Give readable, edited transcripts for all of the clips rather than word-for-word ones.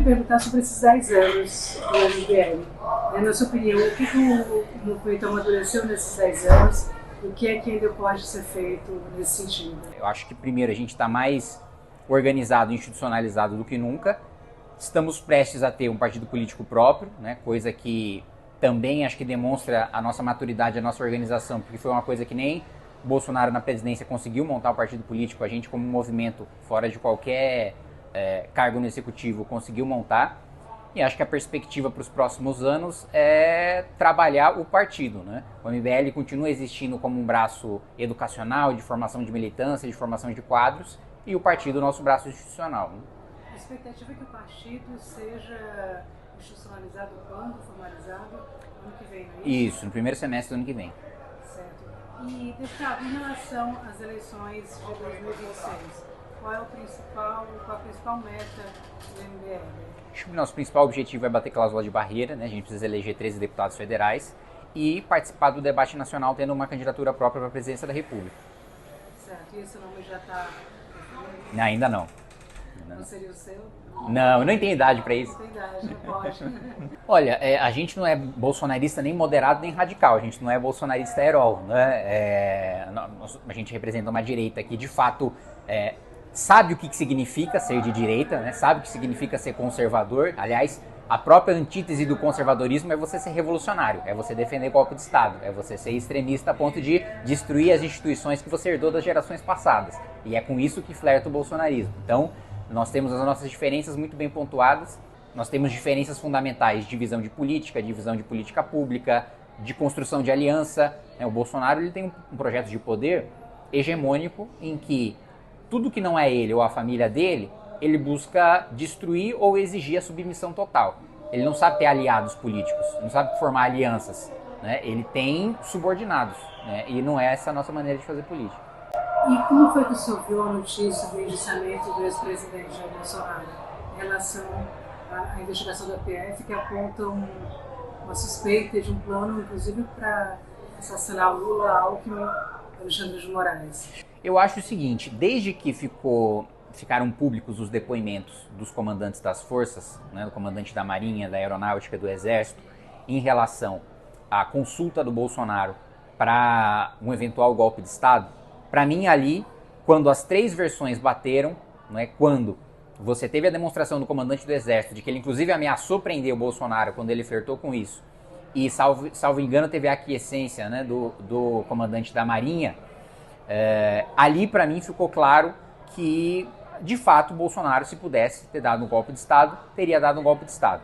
perguntar sobre esses 10 anos do MBL. Na sua opinião, o que o movimento amadureceu nesses 10 anos? O que é que ainda pode ser feito nesse sentido? Eu acho que, primeiro, a gente está mais organizado e institucionalizado do que nunca. Estamos prestes a ter um partido político próprio, né? Coisa que também acho que demonstra a nossa maturidade, a nossa organização, porque foi uma coisa que nem Bolsonaro na presidência conseguiu montar um partido político, a gente como movimento, fora de qualquer cargo no executivo, conseguiu montar. E acho que a perspectiva para os próximos anos é trabalhar o partido, né? O MBL continua existindo como um braço educacional, de formação de militância, de formação de quadros, e o partido, o nosso braço institucional. Né? A expectativa é que o partido seja institucionalizado quando, formalizado, no ano que vem, não é isso? Isso, no primeiro semestre do ano que vem. Certo. E, deputado, em relação às eleições de 2026, qual a principal meta do MBL? Acho que o nosso principal objetivo é bater cláusula de barreira, né? A gente precisa eleger 13 deputados federais e participar do debate nacional tendo uma candidatura própria para a presidência da República. Certo. E esse nome já está... Ainda não. Não seria o seu? Não, eu não tenho idade para isso. Não tem idade, não pode. Olha, a gente não é bolsonarista nem moderado nem radical, a gente não é bolsonarista herói, né? A gente representa uma direita que de fato sabe o que significa ser de direita, né? Sabe o que significa ser conservador. Aliás, a própria antítese do conservadorismo é você ser revolucionário, é você defender golpe de Estado, é você ser extremista a ponto de destruir as instituições que você herdou das gerações passadas. E é com isso que flerta o bolsonarismo. Então, nós temos as nossas diferenças muito bem pontuadas, nós temos diferenças fundamentais de visão de política pública, de construção de aliança. O Bolsonaro ele tem um projeto de poder hegemônico em que tudo que não é ele ou a família dele, ele busca destruir ou exigir a submissão total. Ele não sabe ter aliados políticos, não sabe formar alianças, né? Ele tem subordinados, né? E não é essa a nossa maneira de fazer política. E como foi que o senhor viu a notícia do indiciamento do ex-presidente Jair Bolsonaro em relação à investigação da PF que aponta uma suspeita de um plano, inclusive, para assassinar Lula, Alckmin e Alexandre de Moraes? Eu acho o seguinte, desde que ficaram públicos os depoimentos dos comandantes das forças, né, do comandante da Marinha, da Aeronáutica, do Exército, em relação à consulta do Bolsonaro para um eventual golpe de Estado, para mim ali, quando as três versões bateram, né, quando você teve a demonstração do comandante do Exército de que ele inclusive ameaçou prender o Bolsonaro quando ele flertou com isso, e salvo engano teve a aquiescência, né, do comandante da Marinha, ali para mim ficou claro que de fato o Bolsonaro, se pudesse ter dado um golpe de Estado, teria dado um golpe de Estado.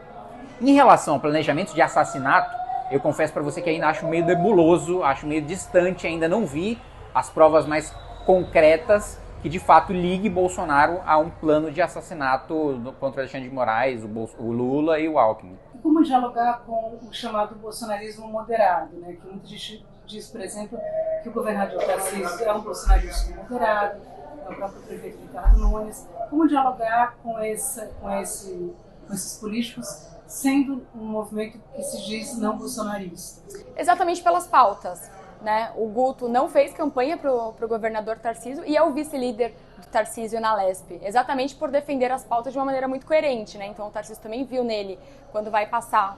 Em relação ao planejamento de assassinato, eu confesso para você que ainda acho meio nebuloso, acho meio distante, ainda não vi as provas mais concretas que de fato ligue Bolsonaro a um plano de assassinato contra Alexandre de Moraes, o Lula e o Alckmin. E como dialogar com o chamado bolsonarismo moderado, né? Que muita gente diz, por exemplo, que o governador Tarcísio é um bolsonarismo moderado, o próprio prefeito Ricardo Nunes. Como dialogar com esses políticos sendo um movimento que se diz não bolsonarista? Exatamente pelas pautas. Né? O Guto não fez campanha para o governador Tarcísio e é o vice-líder do Tarcísio na Lespe, exatamente por defender as pautas de uma maneira muito coerente. Né? Então o Tarcísio também viu nele, quando vai passar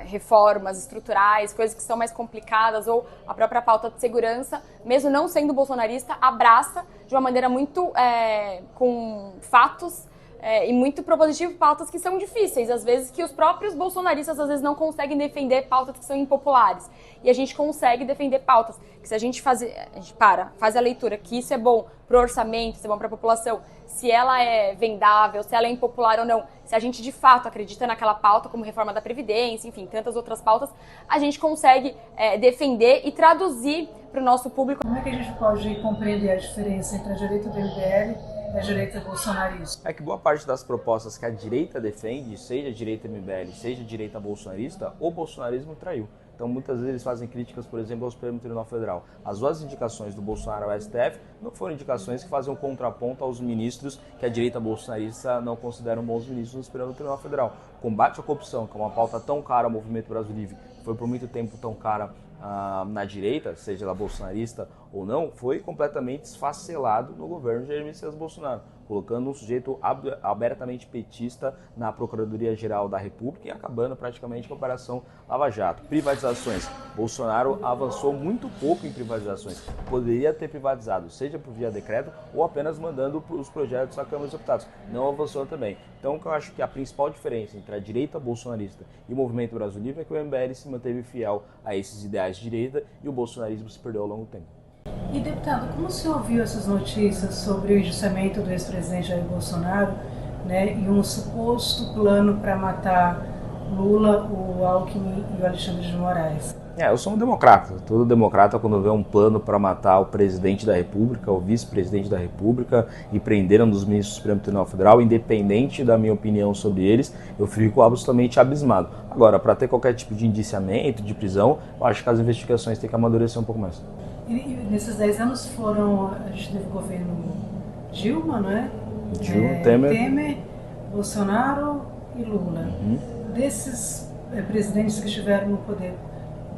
reformas estruturais, coisas que são mais complicadas, ou a própria pauta de segurança, mesmo não sendo bolsonarista, abraça de uma maneira muito com fatos e muito propositivo pautas que são difíceis, às vezes que os próprios bolsonaristas às vezes não conseguem defender pautas que são impopulares. E a gente consegue defender pautas que se a gente faz a leitura que isso é bom para o orçamento, isso é bom para a população, se ela é vendável, se ela é impopular ou não, se a gente de fato acredita naquela pauta como reforma da Previdência, enfim, tantas outras pautas, a gente consegue defender e traduzir para o nosso público. Como é que a gente pode compreender a diferença entre a direita do MBL da direita bolsonarista? É que boa parte das propostas que a direita defende, seja a direita MBL, seja a direita bolsonarista, o bolsonarismo traiu. Então muitas vezes eles fazem críticas, por exemplo, ao Supremo Tribunal Federal. As duas indicações do Bolsonaro ao STF não foram indicações que fazem um contraponto aos ministros que a direita bolsonarista não consideram bons ministros no Supremo Tribunal Federal. Combate à corrupção, que é uma pauta tão cara ao Movimento Brasil Livre, foi por muito tempo tão cara na direita, seja ela bolsonarista ou não, foi completamente esfacelado no governo de Jair Messias Bolsonaro. colocando um sujeito abertamente petista na Procuradoria-Geral da República e acabando praticamente com a Operação Lava Jato. Privatizações. Bolsonaro avançou muito pouco em privatizações. Poderia ter privatizado, seja por via decreto ou apenas mandando os projetos à Câmara dos Deputados. Não avançou também. Então, eu acho que a principal diferença entre a direita bolsonarista e o Movimento Brasil Livre é que o MBL se manteve fiel a esses ideais de direita e o bolsonarismo se perdeu ao longo do tempo. E, deputado, como o senhor viu essas notícias sobre o enjuiciamento do ex-presidente Jair Bolsonaro, né, e um suposto plano para matar Lula, o Alckmin e o Alexandre de Moraes? Eu sou um democrata. Todo democrata, quando vê um plano para matar o presidente da República, o vice-presidente da República e prender um dos ministros do Supremo Tribunal Federal, independente da minha opinião sobre eles, eu fico absolutamente abismado. Agora, para ter qualquer tipo de indiciamento, de prisão, eu acho que as investigações têm que amadurecer um pouco mais. E nesses 10 anos a gente teve o governo Dilma, não é? Dilma, Temer, Bolsonaro e Lula. Desses presidentes que estiveram no poder,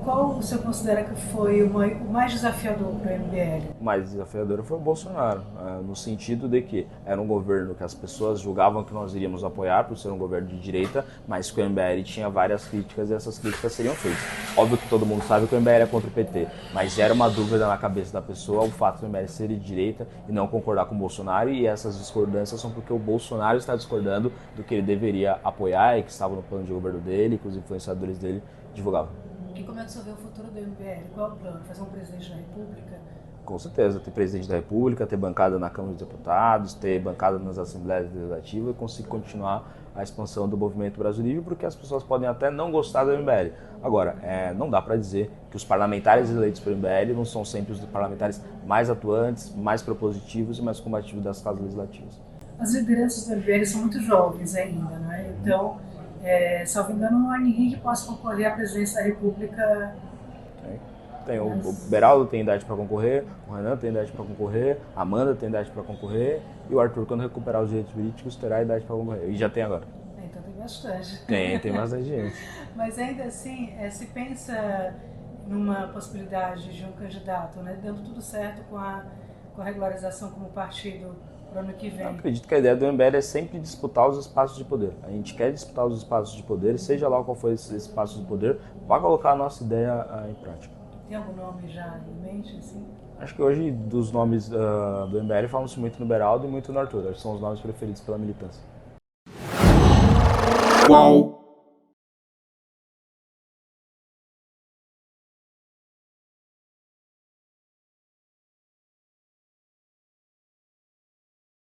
qual o senhor considera que foi o mais desafiador para o MBL? O mais desafiador foi o Bolsonaro, no sentido de que era um governo que as pessoas julgavam que nós iríamos apoiar por ser um governo de direita, mas que o MBL tinha várias críticas e essas críticas seriam feitas. Óbvio que todo mundo sabe que o MBL é contra o PT, mas era uma dúvida na cabeça da pessoa o fato do MBL ser de direita e não concordar com o Bolsonaro, e essas discordâncias são porque o Bolsonaro está discordando do que ele deveria apoiar e que estava no plano de governo dele, que os influenciadores dele divulgavam. E como é que o senhor vê o futuro do MBL? Qual é o plano? Fazer um presidente da República? Com certeza, ter presidente da República, ter bancada na Câmara dos Deputados, ter bancada nas Assembleias Legislativas e conseguir continuar a expansão do Movimento Brasil Livre, porque as pessoas podem até não gostar do MBL. Agora, não dá para dizer que os parlamentares eleitos pelo MBL não são sempre os parlamentares mais atuantes, mais propositivos e mais combativos das casas legislativas. As lideranças do MBL são muito jovens ainda, não é? Então, salvo engano, não há ninguém que possa concorrer à presidência da República. Tem o Beraldo tem idade para concorrer, o Renan tem idade para concorrer, a Amanda tem idade para concorrer e o Arthur, quando recuperar os direitos políticos, terá idade para concorrer. E já tem agora. Então tem bastante. Tem bastante gente. Mas ainda assim, se pensa numa possibilidade de um candidato, né, dando tudo certo com a regularização como partido para o ano que vem. Eu acredito que a ideia do MBL é sempre disputar os espaços de poder. A gente quer disputar os espaços de poder, seja lá qual for esse espaço de poder, para colocar a nossa ideia em prática. Tem algum nome já em mente, assim? Acho que hoje, dos nomes do MBL, falam-se muito no Beraldo e muito no Arthur. Acho que são os nomes preferidos pela militância. Qual?